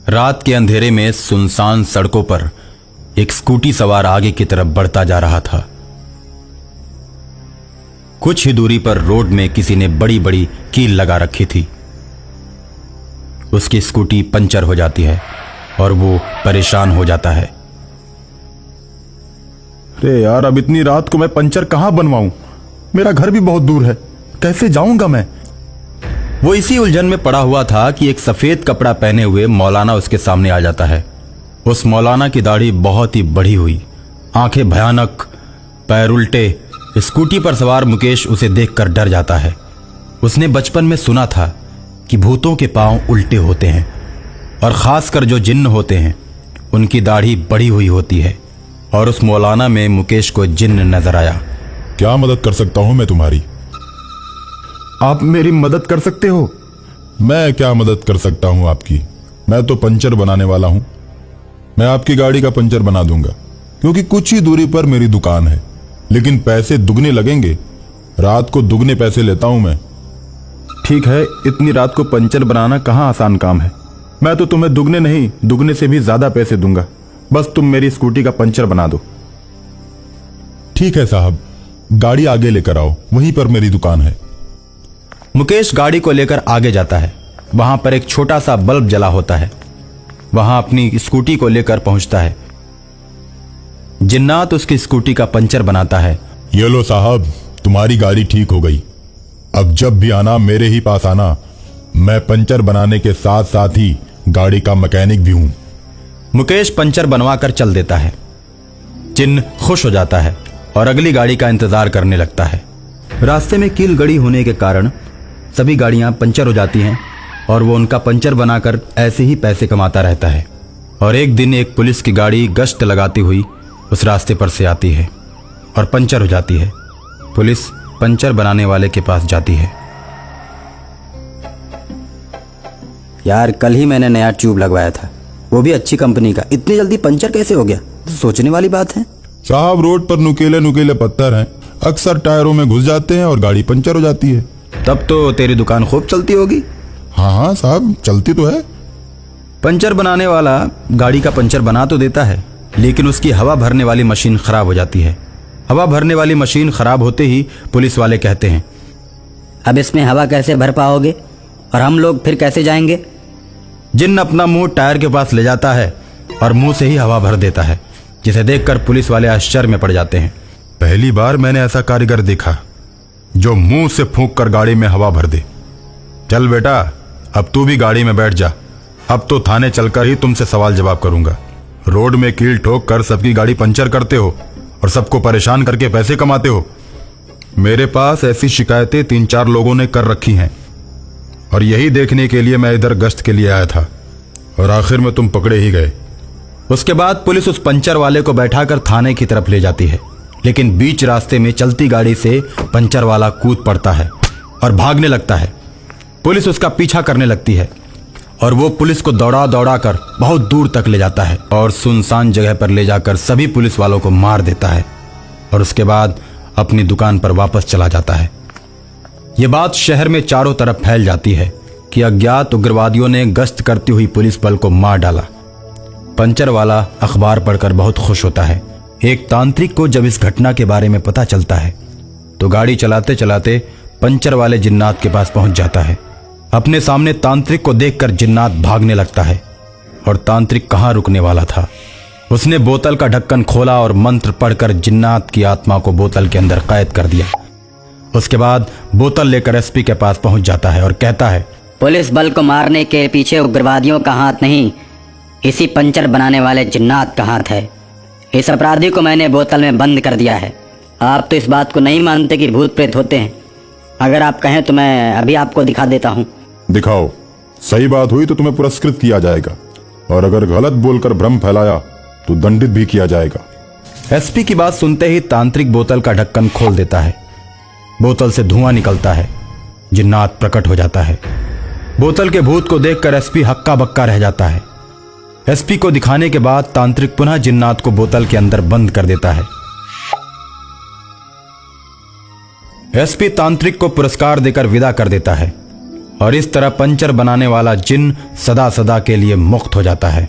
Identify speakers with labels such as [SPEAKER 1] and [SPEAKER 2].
[SPEAKER 1] रात के अंधेरे में सुनसान सड़कों पर एक स्कूटी सवार आगे की तरफ बढ़ता जा रहा था। कुछ ही दूरी पर रोड में किसी ने बड़ी बड़ी कील लगा रखी थी। उसकी स्कूटी पंचर हो जाती है और वो परेशान हो जाता है।
[SPEAKER 2] अरे यार, अब इतनी रात को मैं पंचर कहां बनवाऊं? मेरा घर भी बहुत दूर है, कैसे जाऊंगा मैं?
[SPEAKER 1] वो इसी उलझन में पड़ा हुआ था कि एक सफेद कपड़ा पहने हुए मौलाना उसके सामने आ जाता है। उस मौलाना की दाढ़ी बहुत ही बड़ी हुई, आंखें भयानक, पैर उल्टे। स्कूटी पर सवार मुकेश उसे देखकर डर जाता है। उसने बचपन में सुना था कि भूतों के पांव उल्टे होते हैं और खासकर जो जिन्न होते हैं उनकी दाढ़ी बड़ी हुई होती है। और उस मौलाना में मुकेश को जिन्न नजर आया।
[SPEAKER 2] क्या मदद कर सकता हूं मैं तुम्हारी? आप मेरी मदद कर सकते हो? मैं क्या मदद कर सकता हूं आपकी? मैं तो पंचर बनाने वाला हूं। मैं आपकी गाड़ी का पंचर बना दूंगा, क्योंकि कुछ ही दूरी पर मेरी दुकान है। लेकिन पैसे दुगने लगेंगे। रात को दुगने पैसे लेता हूं मैं। ठीक है, इतनी रात को पंचर बनाना कहां आसान काम है। मैं तो तुम्हें दुगने नहीं, दुगने से भी ज्यादा पैसे दूंगा। बस तुम मेरी स्कूटी का पंचर बना दो। ठीक है साहब, गाड़ी आगे लेकर आओ, वहीं पर मेरी दुकान है।
[SPEAKER 1] मुकेश गाड़ी को लेकर आगे जाता है। वहां पर एक छोटा सा बल्ब जला होता है। वहां अपनी स्कूटी को लेकर पहुंचता है। जिन्नात उसकी स्कूटी का पंचर बनाता है।
[SPEAKER 2] ये लो साहब, तुम्हारी गाड़ी ठीक हो गई। अब जब भी आना मेरे ही पास आना। मैं पंचर बनाने के साथ साथ ही गाड़ी का मैकेनिक भी हूं।
[SPEAKER 1] मुकेश पंचर बनवा कर चल देता है। जिन्न खुश हो जाता है और अगली गाड़ी का इंतजार करने लगता है। रास्ते में कील गड़ी होने के कारण सभी गाड़ियां पंचर हो जाती हैं और वो उनका पंचर बनाकर ऐसे ही पैसे कमाता रहता है। और एक दिन एक पुलिस की गाड़ी गश्त लगाती हुई उस रास्ते पर से आती है और पंचर हो जाती है। पुलिस पंचर बनाने वाले के पास जाती है।
[SPEAKER 3] यार, कल ही मैंने नया ट्यूब लगवाया था, वो भी अच्छी कंपनी का। इतनी जल्दी पंचर कैसे हो गया? तो सोचने वाली बात है।
[SPEAKER 2] साहब, रोड पर नुकीले नुकीले पत्थर हैं, अक्सर टायरों में घुस जाते हैं और गाड़ी पंचर हो जाती है।
[SPEAKER 1] तब तो तेरी दुकान खूब चलती होगी।
[SPEAKER 2] हाँ साहब, चलती तो है।
[SPEAKER 1] पंचर बनाने वाला गाड़ी का पंचर बना तो देता है, लेकिन उसकी हवा भरने वाली मशीन खराब हो जाती है। हवा भरने वाली मशीन खराब होते ही पुलिस वाले कहते हैं,
[SPEAKER 3] अब इसमें हवा कैसे भर पाओगे और हम लोग फिर कैसे जाएंगे?
[SPEAKER 1] जिन्न अपना मुंह टायर के पास ले जाता है और मुंह से ही हवा भर देता है, जिसे देखकर पुलिस वाले आश्चर्य में पड़ जाते हैं।
[SPEAKER 2] पहली बार मैंने ऐसा कारीगर देखा जो मुंह से फूंक कर गाड़ी में हवा भर दे। चल बेटा, अब तू भी गाड़ी में बैठ जा। अब तो थाने चलकर ही तुमसे सवाल जवाब करूंगा। रोड में कील ठोक कर सबकी गाड़ी पंचर करते हो और सबको परेशान करके पैसे कमाते हो। मेरे पास ऐसी शिकायतें 3-4 लोगों ने कर रखी हैं और यही देखने के लिए मैं इधर गश्त के लिए आया था और आखिर में तुम पकड़े ही गए।
[SPEAKER 1] उसके बाद पुलिस उस पंचर वाले को बैठाकर थाने की तरफ ले जाती है, लेकिन बीच रास्ते में चलती गाड़ी से पंचर वाला कूद पड़ता है और भागने लगता है। पुलिस उसका पीछा करने लगती है और वो पुलिस को दौड़ा दौड़ा कर बहुत दूर तक ले जाता है और सुनसान जगह पर ले जाकर सभी पुलिस वालों को मार देता है और उसके बाद अपनी दुकान पर वापस चला जाता है। ये बात शहर में चारों तरफ फैल जाती है कि अज्ञात उग्रवादियों ने गश्त करती हुई पुलिस बल को मार डाला। पंचर वाला अखबार पढ़कर बहुत खुश होता है। एक तांत्रिक को जब इस घटना के बारे में पता चलता है तो गाड़ी चलाते चलाते पंचर वाले जिन्नात के पास पहुंच जाता है। अपने सामने तांत्रिक को देखकर जिन्नात भागने लगता है और तांत्रिक कहां रुकने वाला था। उसने बोतल का ढक्कन खोला और मंत्र पढ़कर जिन्नात की आत्मा को बोतल के अंदर कैद कर दिया। उसके बाद बोतल लेकर एसपी के पास पहुंच जाता है और कहता है,
[SPEAKER 3] पुलिस बल को मारने के पीछे उग्रवादियों का हाथ नहीं, इसी पंचर बनाने वाले जिन्नात का हाथ है। इस अपराधी को मैंने बोतल में बंद कर दिया है। आप तो इस बात को नहीं मानते कि भूत प्रेत होते हैं। अगर आप कहें तो मैं अभी आपको दिखा देता हूँ।
[SPEAKER 2] दिखाओ। सही बात हुई तो तुम्हें पुरस्कृत किया जाएगा और अगर गलत बोलकर भ्रम फैलाया तो दंडित भी किया जाएगा।
[SPEAKER 1] एसपी की बात सुनते ही तांत्रिक बोतल का ढक्कन खोल देता है। बोतल से धुआं निकलता है। जिन्नात प्रकट हो जाता है। बोतल के भूत को देखकर एसपी हक्का बक्का रह जाता है। एसपी को दिखाने के बाद तांत्रिक पुनः जिन्नात को बोतल के अंदर बंद कर देता है। एसपी तांत्रिक को पुरस्कार देकर विदा कर देता है और इस तरह पंचर बनाने वाला जिन सदा सदा के लिए मुक्त हो जाता है।